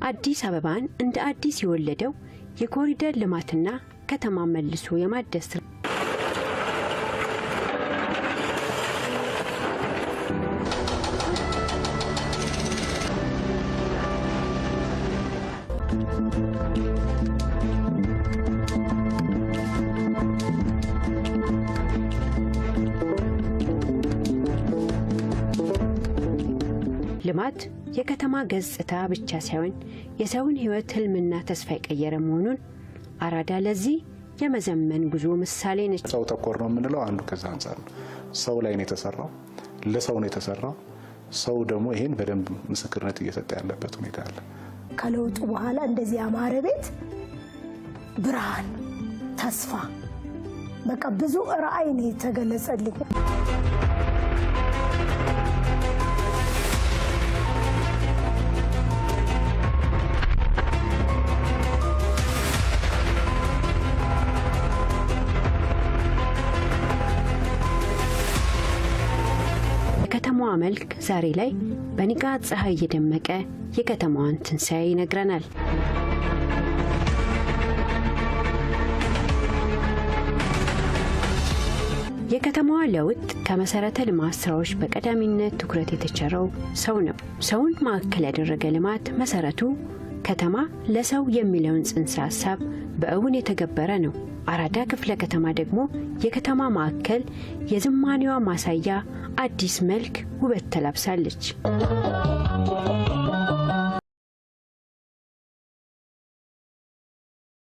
አዲስ አበባን እንደ አዲስ የወለደው የኮሪደር ልማትና ከተማ መልሶ የማደስ ልማት የከተማ ገጽታ ብቻ ሳይሆን የሰውን ህይወት ህልምና ተስፋ የቀየረ መሆኑን አራዳ ለዚህ የመዘመን ጉዞ ምሳሌ ነች። ሰው ተኮር ነው የምንለው አንዱ ከዛ አንፃር ሰው ላይ ነው የተሰራው፣ ለሰው ነው የተሰራው። ሰው ደግሞ ይሄን በደንብ ምስክርነት እየሰጠ ያለበት ሁኔታ አለ። ከለውጡ በኋላ እንደዚህ ያማረ ቤት፣ ብርሃን፣ ተስፋ በቃ ብዙ ራዕይ ነው የተገለጸልኝ። የከተማዋ መልክ ዛሬ ላይ በንጋት ፀሐይ እየደመቀ የከተማዋን ትንሣኤ ይነግረናል። የከተማዋ ለውጥ ከመሰረተ ልማት ስራዎች በቀዳሚነት ትኩረት የተቸረው ሰው ነው። ሰውን ማዕከል ያደረገ ልማት መሰረቱ ከተማ ለሰው የሚለውን ጽንሰ ሐሳብ በእውን የተገበረ ነው። አራዳ ክፍለ ከተማ ደግሞ የከተማ ማዕከል የዝማኔዋ ማሳያ አዲስ መልክ ውበት ተላብሳለች።